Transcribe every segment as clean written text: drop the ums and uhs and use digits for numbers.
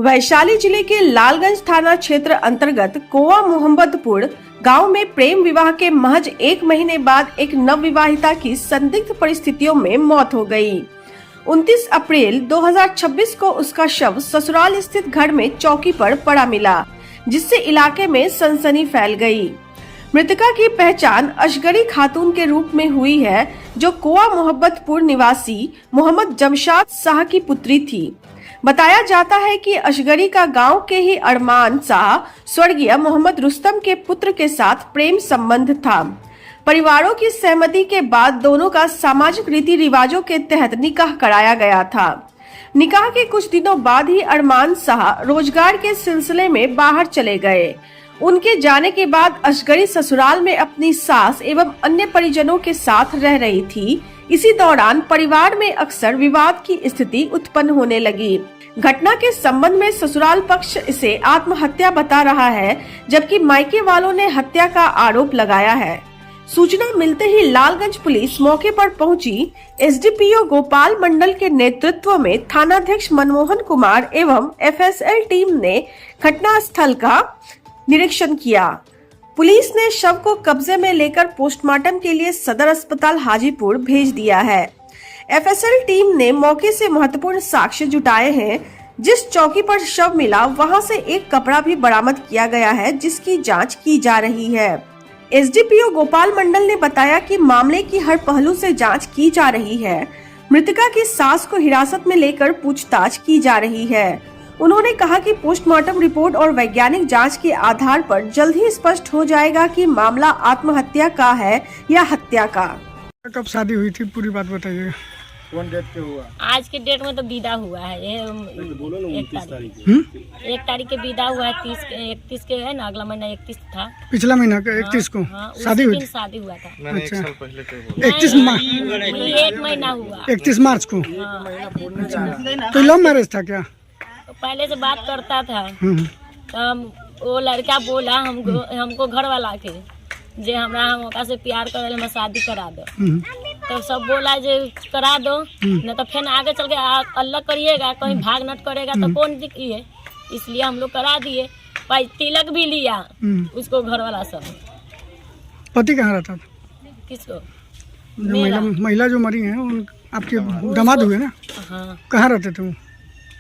वैशाली जिले के लालगंज थाना क्षेत्र अंतर्गत कोवा मोहम्मदपुर गांव में प्रेम विवाह के महज 1 महीने बाद एक नवविवाहिता की संदिग्ध परिस्थितियों में मौत हो गई। 29 अप्रैल 2026 को उसका शव ससुराल स्थित घर में चौकी पर पड़ा मिला, जिससे इलाके में सनसनी फैल गई। मृतका की पहचान असगरी खातून के रूप में हुई है, जो कोवा मोहम्मदपुर निवासी मोहम्मद जमशाद शाह की पुत्री थी। बताया जाता है कि असगरी का गांव के ही अरमान शाह स्वर्गीय मोहम्मद रुस्तम के पुत्र के साथ प्रेम संबंध था। परिवारों की सहमति के बाद दोनों का सामाजिक रीति रिवाजों के तहत निकाह कराया गया था। निकाह के कुछ दिनों बाद ही अरमान शाह रोजगार के सिलसिले में बाहर चले गए। उनके जाने के बाद असगरी ससुराल में अपनी सास एवं अन्य परिजनों के साथ रह रही थी। इसी दौरान परिवार में अक्सर विवाद की स्थिति उत्पन्न होने लगी। घटना के संबंध में ससुराल पक्ष इसे आत्महत्या बता रहा है, जबकि मायके वालों ने हत्या का आरोप लगाया है। सूचना मिलते ही लालगंज पुलिस मौके पर पहुंची। एसडीपीओ गोपाल मंडल के नेतृत्व में थानाध्यक्ष मनमोहन कुमार एवं एफएसएल टीम ने घटना स्थल का निरीक्षण किया। पुलिस ने शव को कब्जे में लेकर पोस्टमार्टम के लिए सदर अस्पताल हाजीपुर भेज दिया है। एफएसएल टीम ने मौके से महत्वपूर्ण साक्ष्य जुटाए हैं। जिस चौकी पर शव मिला वहां से एक कपड़ा भी बरामद किया गया है, जिसकी जांच की जा रही है। एसडीपीओ गोपाल मंडल ने बताया कि मामले की हर पहलू से जांच की जा रही है। मृतका की सास को हिरासत में लेकर पूछताछ की जा रही है। उन्होंने कहा कि पोस्टमार्टम रिपोर्ट और वैज्ञानिक जांच के आधार पर जल्द ही स्पष्ट हो जाएगा कि मामला आत्महत्या का है या हत्या का। कब शादी हुई थी, पूरी बात बताइए। कौन डेट पे हुआ? आज के डेट में तो विदा हुआ है, ये 1 तारीख के विदा हुआ है। 31 के है ना, अगला महीना 31 था, पिछला महीना का 31 को शादी हुई। शादी हुआ था। अच्छा, 31 1 महीना हुआ, 31 मार्च को। अच्छा, तो लव मैरिज था क्या? तो पहले से बात करता था। तो वो लड़का बोला हमको घर वाला के जे हमरा हम ओकरा से प्यार करे, हम शादी करा दो। तो सब बोला जे करा दो, नहीं तो फिर आगे चल के अल्लाह करिएगा, कहीं भाग नट करेगा तो कौन दिखिए। इसलिए हम लोग करा दिए, तिलक भी लिया उसको घर वाला सब। पति कहाँ रहता था? किसको? महिला जो मरी है आपके दामाद हुए ना? हाँ। कहाँ रहते थे वो?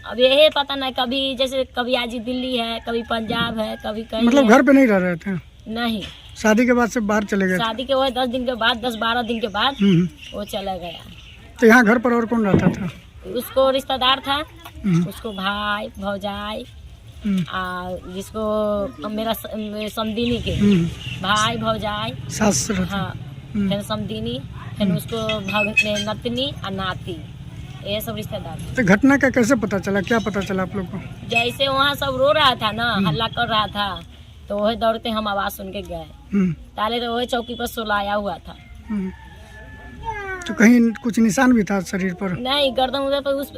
अब यही पता नहीं, कभी जैसे कभी आज दिल्ली है, कभी पंजाब है, कभी कहीं। मतलब घर पे नहीं रह रहे थे? नहीं, शादी के बाद से बाहर चले गए? शादी के 10 दिन के बाद, 10-12 दिन के बाद वो चला गया। तो यहाँ घर पर और कौन रहता था? उसको रिश्तेदार था, उसको भाई भौजाई, जिसको मेरा समदीनी के भाई भौजाई, सास। हाँ, फिर समदीनी, फिर उसको नतनी और नाती, ये सब रिश्तेदार। तो घटना का कैसे पता चला, क्या पता चला आप लोग को? जैसे वहाँ सब रो रहा था ना, हल्ला कर रहा था, तो वही दौड़ते हम आवाज सुन के गए। ताले तो वही चौकी पर सुलाया हुआ था। तो कहीं कुछ निशान भी था शरीर पर? नहीं, गर्दन उधर पर उस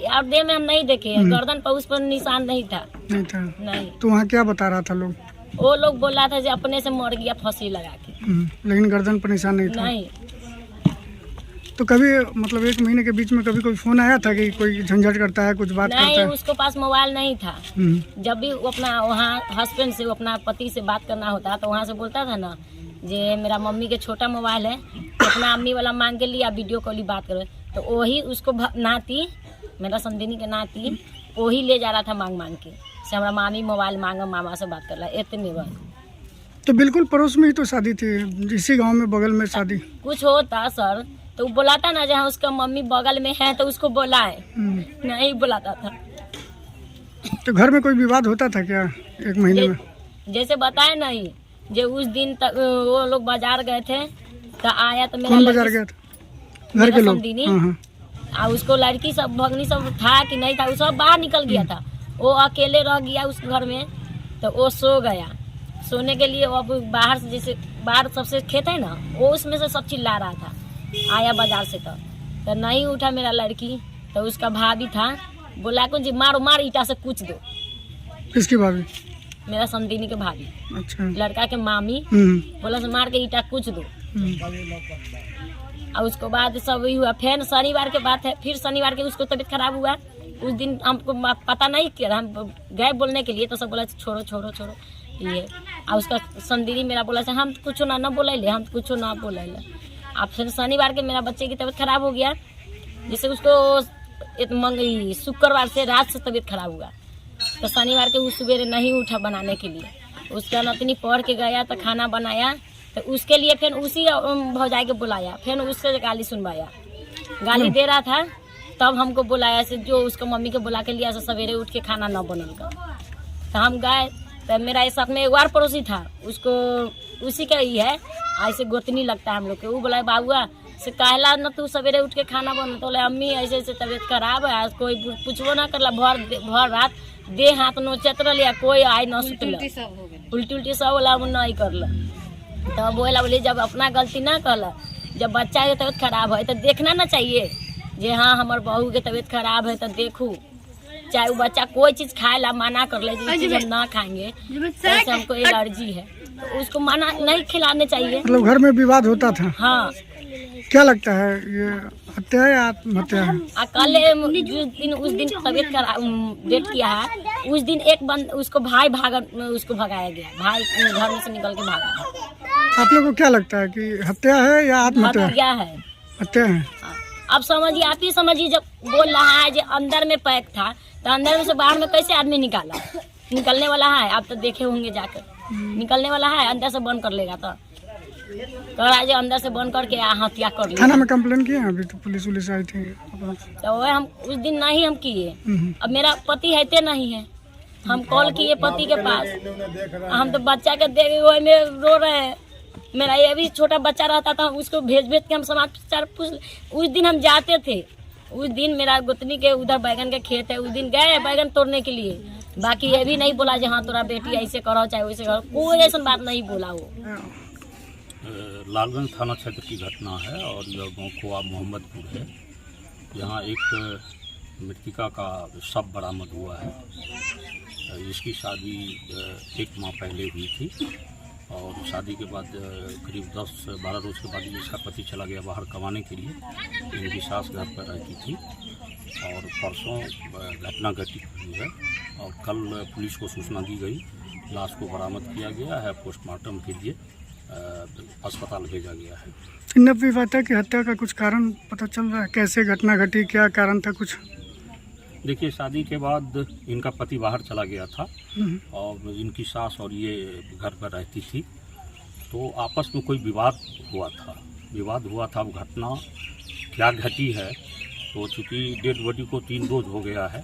यार देह में हम नहीं देखे, गर्दन पर उस पर निशान नहीं था। नहीं था? नहीं। तो वहाँ क्या बता रहा था लोग? वो लोग बोल रहा था कि अपने से मर गया फांसी लगा के। लेकिन गर्दन पर निशान नहीं था? नहीं। तो कभी मतलब 1 महीने के बीच में कभी कोई फोन आया था कि कोई झंझट करता है, कुछ बात करता है? नहीं, उसको पास मोबाइल नहीं था। जब भी वो अपना वहाँ हस्बैंड से, अपना पति से बात करना होता तो वहाँ से बोलता था ना, जे मेरा मम्मी के छोटा मोबाइल है, तो अपना अम्मी वाला मांग के लिया, वीडियो कॉल बात करे, तो वही उसको नाती, मेरा समदीनी के नाती, वही ले जा रहा था मांग के से हमारा मामी मोबाइल मांगो, मामा से बात कर रहा है, इतने बात। तो बिल्कुल पड़ोस में ही तो शादी थी, इसी गाँव में बगल में शादी। कुछ होता सर तो बुलाता ना, जहाँ उसका मम्मी बगल में है तो उसको बुलाए, नहीं बुलाता था। तो घर में कोई विवाद होता था क्या 1 महीने में? जैसे बताए नहीं, जो उस दिन तक वो लोग बाजार गए थे तो आया तो मेरा कौन बाजार गया था? घर के लोग? और उसको लड़की सब भगनी सब था कि नहीं था, वो सब बाहर निकल गया था। वो अकेले रह गया उस घर में, तो वो सो गया। सोने के लिए वो अब बाहर से, जैसे बाहर सबसे खेत है ना, वो उसमें से सब चिल्ला रहा था। आया बाजार से तो नहीं उठा मेरा लड़की, तो उसका भाभी था, बोला कौन जी मारो, मार ईटा से कूच दो। किसकी भाभी? मेरा समदीनी के भाभी। अच्छा। लड़का के मामी बोला से मार के ईटा कूच दो। और उसके बाद सब हुआ। फिर शनिवार के बात है, फिर शनिवार के उसको तबीयत खराब हुआ, उस दिन हमको पता नहीं किया, हम गए बोलने के लिए तो सब बोला छोड़ो छोड़ो छोड़ो ये। और उसका संदीदी मेरा बोला हम कुछ ना बोले ले, हम कुछ ना बोले ले। अब फिर शनिवार के मेरा बच्चे की तबीयत खराब हो गया, जिससे उसको शुक्रवार से रात से तबीयत खराब हुआ। तो शनिवार के वो सवेरे नहीं उठा बनाने के लिए, उसका नतनी पढ़ के गया तो खाना बनाया, तो उसके लिए फिर उसी भौजाई के बुलाया, फिर उससे गाली सुनवाया, गाली दे रहा था। तब हमको बुलाया से जो उसको मम्मी के बुला के लिया से सवेरे उठ के खाना न बनल का। तो हम गए, तो मेरा इस साथ में एक और पड़ोसी था, उसको उसी का ही है, ऐसे गोतनी लगता है हम लोग के। वो बोला बाबुआ से कहला न तू सवेरे उठ के खाना बन, तो बोले अम्मी ऐसे ऐसे तबीयत खराब है, कोई पूछबो ना करला, भर रात दे हाथ नोचत रहा, कोई आई न सुतल, उल्टी उल्टी सब बोला नहीं करला। तो बोले जब अपना गलती ना कहला, जब बच्चा के तबीयत खराब है तो देखना ना चाहिए जे हाँ हमार बहू के तबीयत खराब है तो देखू, चाहे वो बच्चा कोई चीज खाए ला मना कर ले, जो चीज हम ना खाएंगे जैसे हमको एलर्जी है तो उसको मना नहीं खिलाने चाहिए। मतलब घर में विवाद होता था। हाँ, क्या लगता है ये हत्या है या आत्महत्या है? कल उस दिन तबीयत खराब डेट किया है, उस दिन उसको भाई उसको भगाया गया, भाई घर में से निकल के भागा। आप लोग को क्या लगता है कि हत्या है या आत्महत्या है? हत्या है। अब समझिए, आप ही समझिए, जब बोल रहा है जो अंदर में पैक था तो अंदर में से बाहर में कैसे आदमी निकलने वाला है? आप तो देखे होंगे जाकर, निकलने वाला है, अंदर से बंद कर लेगा। तो कह रहा है जो अंदर से बंद करके हत्या कर लिया। थाना में कंप्लेन किया? अभी तो पुलिस आई थी। तो वह हम उस दिन नहीं हम किए। अब मेरा पति है नहीं है, हम कॉल किए पति के पास, हम तो बच्चा के देख वही में रो रहे हैं। मेरा ये भी छोटा बच्चा रहता था, उसको भेज के हम समाचार पूछ। उस दिन हम जाते थे, उस दिन मेरा गोतनी के उधर बैगन के खेत है, उस दिन गए बैगन तोड़ने के लिए। बाकी ये भी नहीं बोला जी हाँ तोरा बेटी ऐसे करो चाहे वैसे करो, कोई ऐसा बात नहीं बोला। वो लालगंज थाना क्षेत्र की घटना है और यह गाँव खोआ मोहम्मदपुर है। यहाँ एक मृतिका का शव बरामद हुआ है। इसकी शादी 1 माह पहले हुई थी और शादी के बाद करीब 10-12 रोज़ के बाद इसका पति चला गया बाहर कमाने के लिए। इनकी सास घर पर रहती थी और परसों घटना घटित हुई है और कल पुलिस को सूचना दी गई, लाश को बरामद किया गया है, पोस्टमार्टम के लिए अस्पताल भेजा गया है। नवविवाहिता की हत्या का कुछ कारण पता चल रहा है? कैसे घटना घटी, क्या कारण था कुछ? देखिए, शादी के बाद इनका पति बाहर चला गया था और इनकी सास और ये घर पर रहती थी, तो आपस में कोई विवाद हुआ था। अब घटना क्या घटी है, तो चूँकि डेड बॉडी को 3 रोज हो गया है,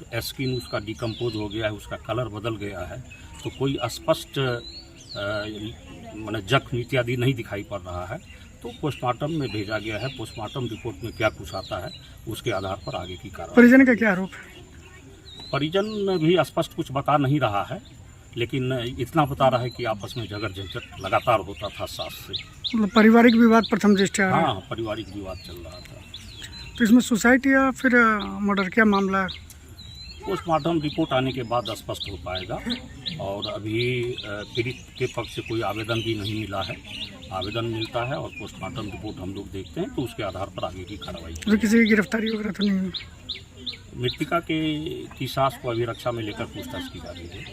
तो स्किन उसका डिकम्पोज हो गया है, उसका कलर बदल गया है, तो कोई स्पष्ट जख्म इत्यादि नहीं दिखाई पड़ रहा है। तो पोस्टमार्टम में भेजा गया है। पोस्टमार्टम रिपोर्ट में क्या कुछ आता है उसके आधार पर आगे की कार्रवाई। परिजन का क्या आरोप है? परिजन भी स्पष्ट कुछ बता नहीं रहा है, लेकिन इतना बता रहा है कि आपस में झगड़ झंझट लगातार होता था सास से। मतलब पारिवारिक विवाद प्रथम दृष्टया? हाँ, पारिवारिक विवाद चल रहा था। तो इसमें सुसाइड या फिर मर्डर, क्या मामला है? पोस्टमार्टम रिपोर्ट आने के बाद स्पष्ट हो पाएगा और अभी पीड़ित के पक्ष से कोई आवेदन भी नहीं मिला है। आवेदन मिलता है और पोस्टमार्टम रिपोर्ट हम लोग देखते हैं, तो उसके आधार पर आगे की कार्रवाई। तो किसी की गिरफ्तारी वगैरह तो नहीं हुई? मृतिका की सास को अभी रक्षा में लेकर पूछताछ की जा रही है।